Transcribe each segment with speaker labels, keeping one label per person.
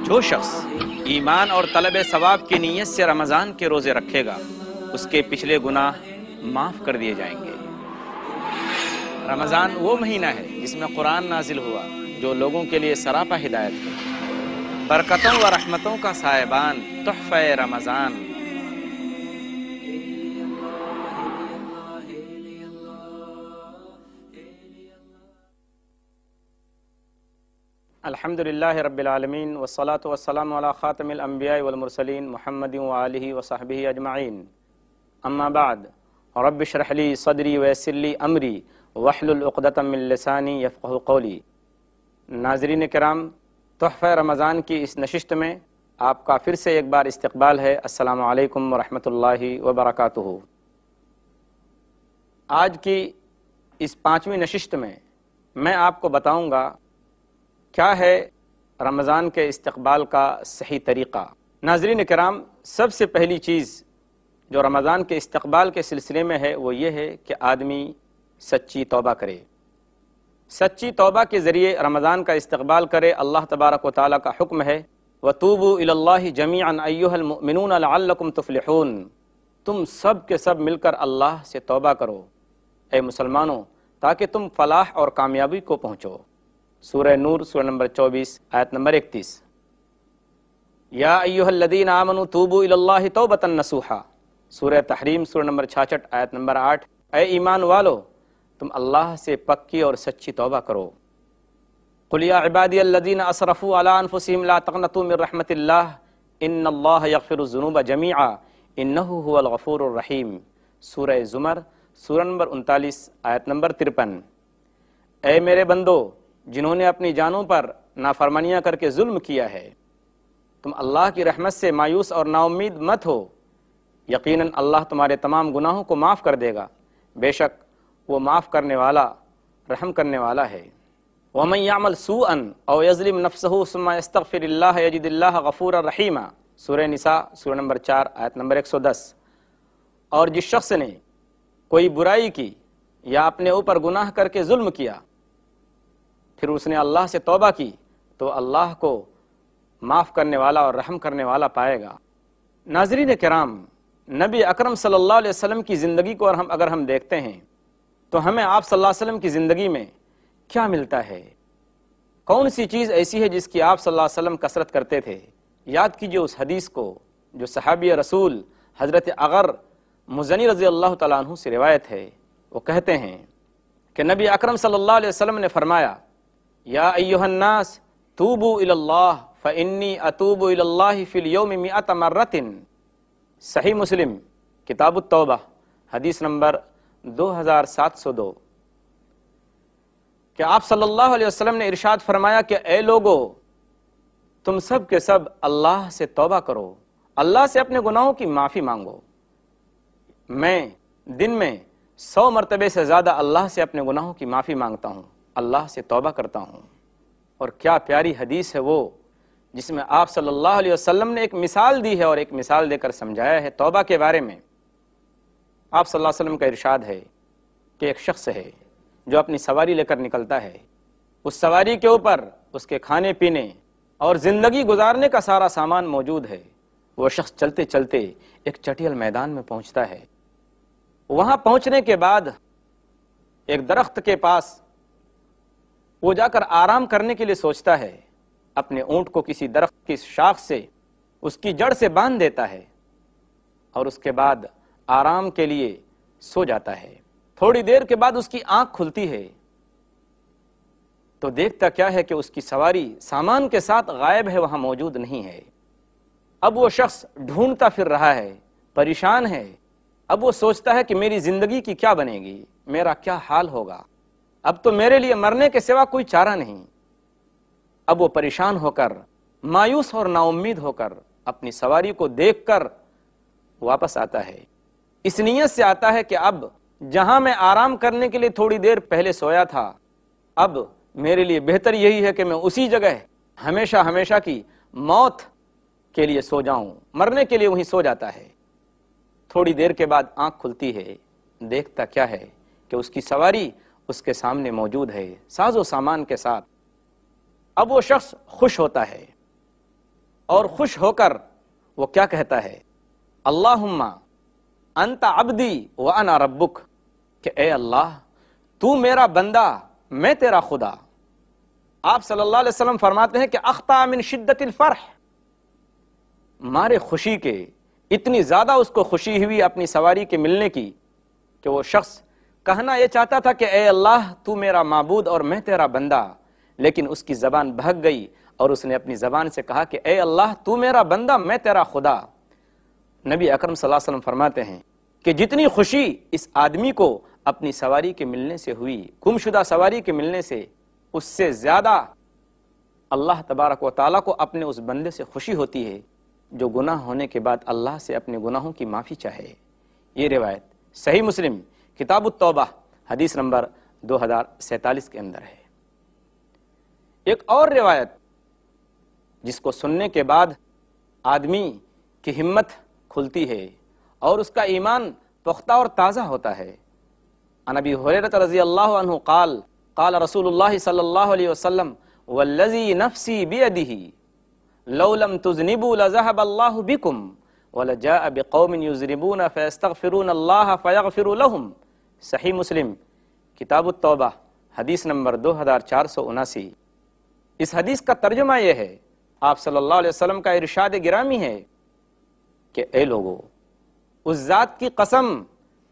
Speaker 1: جو شخص ایمان اور طلب ثواب کی نیت سے رمضان کے روزے رکھے گا اس کے پچھلے گناہ معاف کر دیے جائیں گے۔ رمضان وہ مہینہ ہے جس میں قرآن نازل ہوا جو لوگوں کے لیے سراپا ہدایت ہے۔ برکتوں و رحمتوں کا سائبان تحفہ رمضان۔ الحمد للہ رب العالمین والصلاة والسلام علی خاتم الانبیاء والمرسلین محمد وآلہ وصحبہ اجمعین، اما بعد رب اشرح لی صدری ویسر لی امری واحلل عقدۃ من لسانی یفقہوا قولی۔ ناظرین کرام، تحفہ رمضان کی اس نشست میں آپ کا پھر سے ایک بار استقبال ہے۔ السلام علیکم ورحمۃ اللہ وبرکاتہ۔ آج کی اس 5ویں نشست میں آپ کو بتاؤں گا کیا ہے رمضان کے استقبال کا صحیح طریقہ۔ ناظرین کرام، سب سے پہلی چیز جو رمضان کے استقبال کے سلسلے میں ہے وہ یہ ہے کہ آدمی سچی توبہ کرے، سچی توبہ کے ذریعے رمضان کا استقبال کرے۔ اللہ تبارک و تعالیٰ کا حکم ہے وَتُوبُوا إِلَى اللَّهِ جَمِيعًا أَيُّهَا الْمُؤْمِنُونَ لَعَلَّكُمْ تُفْلِحُونَ۔ تم سب کے سب مل کر اللہ سے توبہ کرو اے مسلمانوں تاکہ تم فلاح اور کامیابی کو پہنچو۔ سورہ نور سورہ نمبر 24 آیت نمبر 31۔ یا ایھا الذین آمنوا توبوا الی اللہ توبۃ نصوحا، سورہ تحریم سورہ نمبر 66 آیت نمبر 8۔ اے ایمان والو، تم اللہ سے پکی اور سچی توبہ کرو۔ قل یا عبادی الذین اسرفوا علی انفسہم لا تقنطوا من رحمۃ اللہ ان اللہ یغفر الذنوب جمیعا انہ هو الغفور الرحیم، سورہ زمر سورہ نمبر 39 آیت نمبر 53۔ اے میرے بندو جنہوں نے اپنی جانوں پر نافرمانیاں کر کے ظلم کیا ہے، تم اللہ کی رحمت سے مایوس اور نا امید مت ہو، یقیناً اللہ تمہارے تمام گناہوں کو معاف کر دے گا، بے شک وہ معاف کرنے والا رحم کرنے والا ہے۔ وَمَن يَعْمَلْ سُوءًا أَوْ يَظْلِمْ نَفْسَهُ ثُمَّ يَسْتَغْفِرِ اللَّهَ يَجِدِ اللَّهَ غَفُورًا رَحِيمًا، سورہ نساء سورہ نمبر 4 آیت نمبر 110۔ اور جس شخص نے کوئی برائی کی یا اپنے اوپر گناہ کر کے ظلم کیا پھر اس نے اللہ سے توبہ کی تو اللہ کو معاف کرنے والا اور رحم کرنے والا پائے گا۔ ناظرین کرام، نبی اکرم صلی اللہ علیہ وسلم کی زندگی کو اگر ہم دیکھتے ہیں تو ہمیں آپ صلی اللہ علیہ وسلم کی زندگی میں کیا ملتا ہے؟ کون سی چیز ایسی ہے جس کی آپ صلی اللہ علیہ وسلم کثرت کرتے تھے؟ یاد کیجئے اس حدیث کو جو صحابی رسول حضرت اغر مزنی رضی اللہ تعالیٰ عنہ سے روایت ہے۔ وہ کہتے ہیں کہ نبی اکرم صلی اللہ علیہ وسلم نے فرمایا یا ایھا الناس توبوا الی اللہ فانی اتوب الی اللہ فی الیوم 100 مرۃ، صحیح مسلم کتاب التوبہ حدیث نمبر 2702، کہ آپ صلی اللہ علیہ وسلم نے ارشاد فرمایا کہ اے لوگو، تم سب کے سب اللہ سے توبہ کرو، اللہ سے اپنے گناہوں کی معافی مانگو۔ میں دن میں 100 مرتبے سے زیادہ اللہ سے اپنے گناہوں کی معافی مانگتا ہوں، اللہ سے توبہ کرتا ہوں۔ اور کیا پیاری حدیث ہے وہ جس میں آپ صلی اللہ علیہ وسلم نے ایک مثال دی ہے اور ایک مثال دے کر سمجھایا ہے توبہ کے بارے میں۔ آپ صلی اللہ علیہ وسلم کا ارشاد ہے کہ ایک شخص ہے جو اپنی سواری لے کر نکلتا ہے، اس سواری کے اوپر اس کے کھانے پینے اور زندگی گزارنے کا سارا سامان موجود ہے۔ وہ شخص چلتے چلتے ایک چٹیل میدان میں پہنچتا ہے۔ وہاں پہنچنے کے بعد ایک درخت کے پاس وہ جا کر آرام کرنے کے لیے سوچتا ہے، اپنے اونٹ کو کسی درخت کی شاخ سے اس کی جڑ سے باندھ دیتا ہے اور اس کے بعد آرام کے لیے سو جاتا ہے۔ تھوڑی دیر کے بعد اس کی آنکھ کھلتی ہے تو دیکھتا کیا ہے کہ اس کی سواری سامان کے ساتھ غائب ہے، وہاں موجود نہیں ہے۔ اب وہ شخص ڈھونڈتا پھر رہا ہے، پریشان ہے۔ اب وہ سوچتا ہے کہ میری زندگی کی کیا بنے گی، میرا کیا حال ہوگا، اب تو میرے لیے مرنے کے سوا کوئی چارہ نہیں۔ اب وہ پریشان ہو کر، مایوس اور نا امید ہو کر اپنی سواری کو دیکھ کر واپس آتا ہے۔ اس نیت سے آتا ہے کہ اب جہاں میں آرام کرنے کے لیے تھوڑی دیر پہلے سویا تھا، اب میرے لیے بہتر یہی ہے کہ میں اسی جگہ ہمیشہ ہمیشہ کی موت کے لیے سو جاؤں، مرنے کے لیے وہیں سو جاتا ہے۔ تھوڑی دیر کے بعد آنکھ کھلتی ہے، دیکھتا کیا ہے کہ اس کی سواری اس کے سامنے موجود ہے، ساز و سامان کے ساتھ۔ اب وہ شخص خوش ہوتا ہے، اور خوش ہو کر وہ کیا کہتا ہے؟ اللہم انت عبدی وانا ربک، کہ اے اللہ تو میرا بندہ میں تیرا خدا۔ آپ صلی اللہ علیہ وسلم فرماتے ہیں کہ اخطا من شدت الفرح، مارے خوشی کے اتنی زیادہ اس کو خوشی ہوئی اپنی سواری کے ملنے کی کہ وہ شخص کہنا یہ چاہتا تھا کہ اے اللہ تو میرا معبود اور میں تیرا بندہ، لیکن اس کی زبان بہک گئی اور اس نے اپنی زبان سے کہا کہ اے اللہ تو میرا بندہ میں تیرا خدا۔ نبی اکرم صلی اللہ علیہ وسلم فرماتے ہیں کہ جتنی خوشی اس آدمی کو اپنی سواری کے ملنے سے ہوئی، گمشدہ سواری کے ملنے سے، اس سے زیادہ اللہ تبارک و تعالیٰ کو اپنے اس بندے سے خوشی ہوتی ہے جو گناہ ہونے کے بعد اللہ سے اپنے گناہوں کی معافی چاہے۔ یہ روایت صحیح مسلم کتاب التوبہ حدیث نمبر 2047 کے اندر ہے۔ ایک اور روایت جس کو سننے کے بعد آدمی کی ہمت کھلتی ہے اور اس کا ایمان پختہ اور تازہ ہوتا ہے۔ عن ابی ہریرہ رضی اللہ عنہ قال قال رسول اللہ صلی اللہ علیہ وسلم والذی نفسی بیدہ لو لم تذنبوا لذهب اللہ بکم ولجاء بقوم یذنبون فیستغفرون اللہ فیغفر لهم۔ صحیح مسلم کتاب التوبہ حدیث نمبر 2479۔ اس حدیث کا ترجمہ یہ ہے، آپ صلی اللہ علیہ وسلم کا ارشاد گرامی ہے کہ اے لوگو، اس ذات کی قسم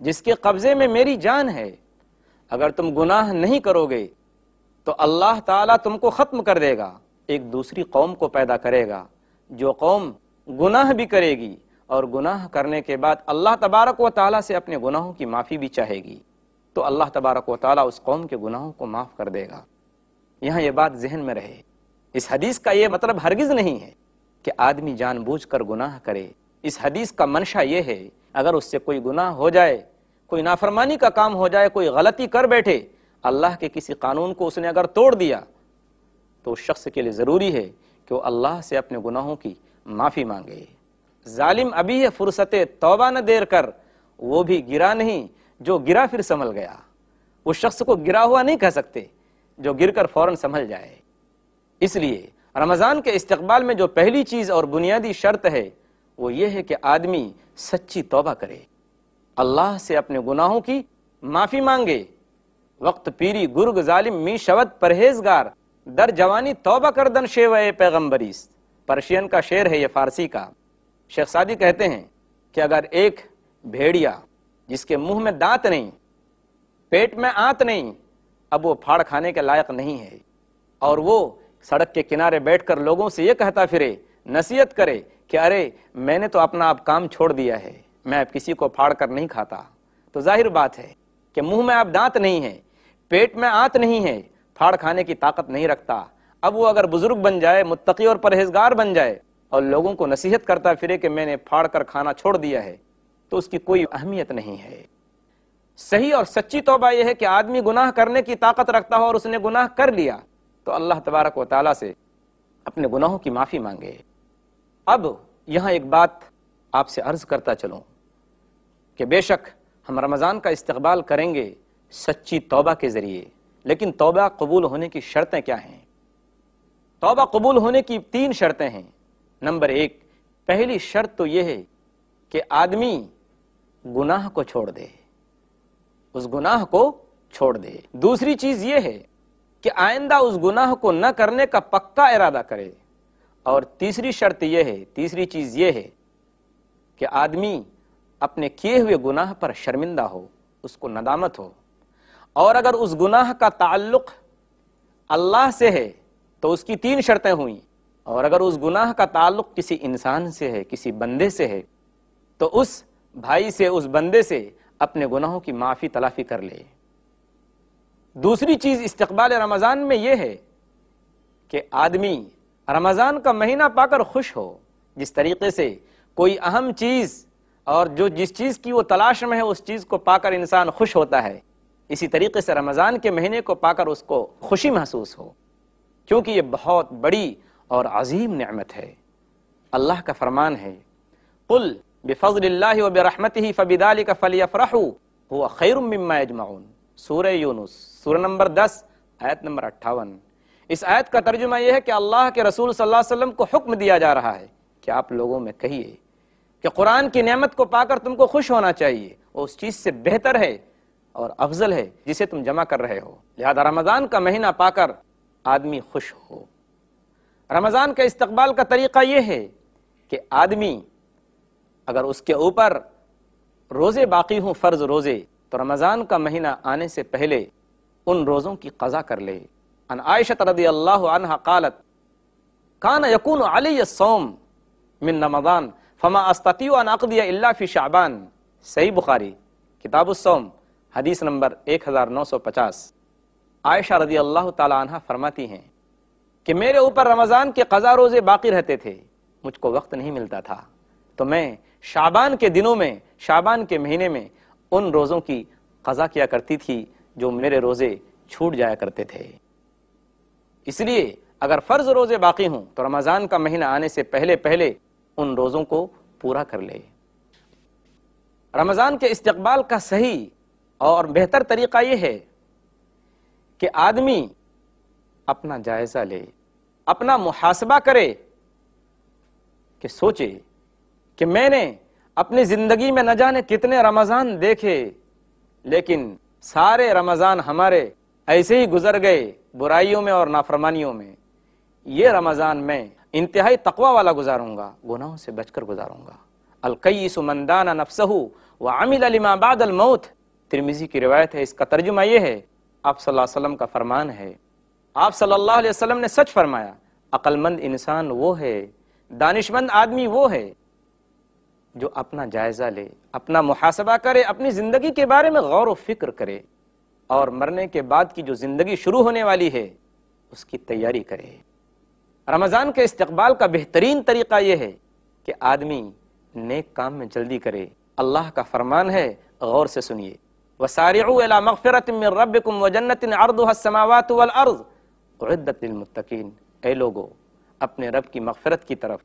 Speaker 1: جس کے قبضے میں میری جان ہے، اگر تم گناہ نہیں کرو گے تو اللہ تعالیٰ تم کو ختم کر دے گا، ایک دوسری قوم کو پیدا کرے گا جو قوم گناہ بھی کرے گی اور گناہ کرنے کے بعد اللہ تبارک و تعالیٰ سے اپنے گناہوں کی معافی بھی چاہے گی، تو اللہ تبارک و تعالیٰ اس قوم کے گناہوں کو معاف کر دے گا۔ یہاں یہ بات ذہن میں رہے، اس حدیث کا یہ مطلب ہرگز نہیں ہے کہ آدمی جان بوجھ کر گناہ کرے۔ اس حدیث کا منشا یہ ہے، اگر اس سے کوئی گناہ ہو جائے، کوئی نافرمانی کا کام ہو جائے، کوئی غلطی کر بیٹھے، اللہ کے کسی قانون کو اس نے اگر توڑ دیا، تو اس شخص کے لیے ضروری ہے کہ وہ اللہ سے اپنے گناہوں کی معافی مانگے۔ ظالم ابھی ہے فرصت توبہ نہ دیر کر، وہ بھی گرا نہیں جو گرا پھر سنبھل گیا۔ اس شخص کو گرا ہوا نہیں کہہ سکتے جو گر کر فوراً سنبھل جائے۔ اس لیے رمضان کے استقبال میں جو پہلی چیز اور بنیادی شرط ہے وہ یہ ہے کہ آدمی سچی توبہ کرے، اللہ سے اپنے گناہوں کی معافی مانگے۔ وقت پیری گرگ ظالم می شود پرہیزگار، در جوانی توبہ کردن شیوہ پیغمبریست۔ پرشین کا شعر ہے یہ فارسی کا۔ شیخ سعدی کہتے ہیں کہ اگر ایک بھیڑیا جس کے منہ میں دانت نہیں، پیٹ میں آنت نہیں، اب وہ پھاڑ کھانے کے لائق نہیں ہے، اور وہ سڑک کے کنارے بیٹھ کر لوگوں سے یہ کہتا پھرے، نصیحت کرے کہ ارے میں نے تو اپنا اب کام چھوڑ دیا ہے، میں اب کسی کو پھاڑ کر نہیں کھاتا، تو ظاہر بات ہے کہ منہ میں اب دانت نہیں ہے، پیٹ میں آنت نہیں ہے، پھاڑ کھانے کی طاقت نہیں رکھتا۔ اب وہ اگر بزرگ بن جائے، متقی اور پرہیزگار بن جائے اور لوگوں کو نصیحت کرتا پھرے کہ میں نے پھاڑ کر کھانا چھوڑ دیا ہے، تو اس کی کوئی اہمیت نہیں ہے۔ صحیح اور سچی توبہ یہ ہے کہ آدمی گناہ کرنے کی طاقت رکھتا ہو اور اس نے گناہ کر لیا تو اللہ تبارک و تعالیٰ سے اپنے گناہوں کی معافی مانگے۔ اب یہاں ایک بات آپ سے عرض کرتا چلوں کہ بے شک ہم رمضان کا استقبال کریں گے سچی توبہ کے ذریعے، لیکن توبہ قبول ہونے کی شرطیں کیا ہیں؟ توبہ قبول ہونے کی 3 شرطیں ہیں۔ نمبر 1، پہلی شرط تو یہ ہے کہ آدمی گناہ کو چھوڑ دے، اس گناہ کو چھوڑ دے۔ دوسری چیز یہ ہے کہ آئندہ اس گناہ کو نہ کرنے کا پکا ارادہ کرے، اور تیسری شرط یہ ہے، تیسری چیز یہ ہے کہ آدمی اپنے کیے ہوئے گناہ پر شرمندہ ہو، اس کو ندامت ہو، اور اگر اس گناہ کا تعلق اللہ سے ہے تو اس کی 3 شرطیں ہوئیں، اور اگر اس گناہ کا تعلق کسی انسان سے ہے، کسی بندے سے ہے، تو اس بھائی سے، اس بندے سے اپنے گناہوں کی معافی تلافی کر لے۔ دوسری چیز استقبال رمضان میں یہ ہے کہ آدمی رمضان کا مہینہ پا کر خوش ہو۔ جس طریقے سے کوئی اہم چیز اور جس چیز کی وہ تلاش میں ہے اس چیز کو پا کر انسان خوش ہوتا ہے، اسی طریقے سے رمضان کے مہینے کو پا کر اس کو خوشی محسوس ہو، کیونکہ یہ بہت بڑی اور عظیم نعمت ہے۔ اللہ کا فرمان ہے، قل بفضل اللہ وبرحمتہ فبذلک فلیفرحوا هو خیر مما یجمعون۔ سورہ یونس، سورہ نمبر 10 آیت نمبر 58۔ اس آیت کا ترجمہ یہ ہے کہ اللہ کے رسول صلی اللہ علیہ وسلم کو حکم دیا جا رہا ہے کہ آپ لوگوں میں کہیے کہ قرآن کی نعمت کو پا کر تم کو خوش ہونا چاہیے، وہ اس چیز سے بہتر ہے اور افضل ہے جسے تم جمع کر رہے ہو۔ لہذا رمضان کا مہینہ پا کر آدمی خوش ہو۔ رمضان کے استقبال کا طریقہ یہ ہے کہ آدمی اگر اس کے اوپر روزے باقی ہوں، فرض روزے، تو رمضان کا مہینہ آنے سے پہلے ان روزوں کی قضا کر لے۔ ان عائشہ رضی اللہ عنہا قالت کان یکون علی الصوم من رمضان فما استطیع ان اقضی الا فی شعبان۔ صحیح بخاری کتاب الصوم حدیث نمبر 1950۔ عائشہ رضی اللہ تعالی عنہ فرماتی ہیں کہ میرے اوپر رمضان کے قضا روزے باقی رہتے تھے، مجھ کو وقت نہیں ملتا تھا، تو میں شعبان کے دنوں میں، شعبان کے مہینے میں ان روزوں کی قضا کیا کرتی تھی جو میرے روزے چھوٹ جایا کرتے تھے۔ اس لیے اگر فرض روزے باقی ہوں تو رمضان کا مہینہ آنے سے پہلے پہلے ان روزوں کو پورا کر لے۔ رمضان کے استقبال کا صحیح اور بہتر طریقہ یہ ہے کہ آدمی اپنا جائزہ لے، اپنا محاسبہ کرے، کہ سوچے کہ میں نے اپنی زندگی میں نہ جانے کتنے رمضان دیکھے، لیکن سارے رمضان ہمارے ایسے ہی گزر گئے برائیوں میں اور نافرمانیوں میں۔ یہ رمضان میں انتہائی تقوی والا گزاروں گا، گناہوں سے بچ کر گزاروں گا۔ القیس من دان نفسہ وعمل لما بعد الموت، ترمذی کی روایت ہے۔ اس کا ترجمہ یہ ہے، آپ صلی اللہ علیہ وسلم کا فرمان ہے، آپ صلی اللہ علیہ وسلم نے سچ فرمایا، عقل مند انسان وہ ہے، دانشمند آدمی وہ ہے جو اپنا جائزہ لے، اپنا محاسبہ کرے، اپنی زندگی کے بارے میں غور و فکر کرے، اور مرنے کے بعد کی جو زندگی شروع ہونے والی ہے اس کی تیاری کرے۔ رمضان کے استقبال کا بہترین طریقہ یہ ہے کہ آدمی نیک کام میں جلدی کرے۔ اللہ کا فرمان ہے، غور سے سنیے، وَسَارِعُوا إِلَى مَغْفِرَةٍ مِّن رَّبِّكُمْ وَجَنَّةٍ عَرْضُهَا السَّمَاوَاتُ وَالْأَرْضُ أُعِدَّتْ لِلْمُتَّقِينَ۔ اے لوگو، اپنے رب کی مغفرت کی طرف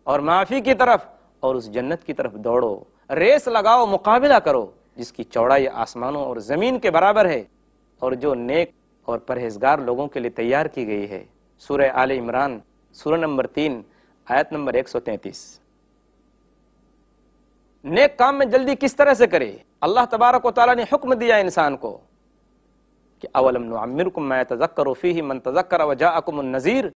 Speaker 1: اور معافی کی طرف اور اس جنت کی طرف دوڑو، ریس لگاؤ، مقابلہ کرو جس کی چوڑائی آسمانوں اور زمین کے برابر ہے، اور جو نیک اور پرہیزگار لوگوں کے لیے تیار کی گئی ہے۔ سورہ آل عمران سورہ نمبر 3 آیت نمبر 133۔ نیک کام میں جلدی کس طرح سے کرے؟ اللہ تبارک و تعالیٰ نے حکم دیا انسان کو کہ اولم نعمرکم ما یتذکر فیہ من تذکر وجاءکم النذیر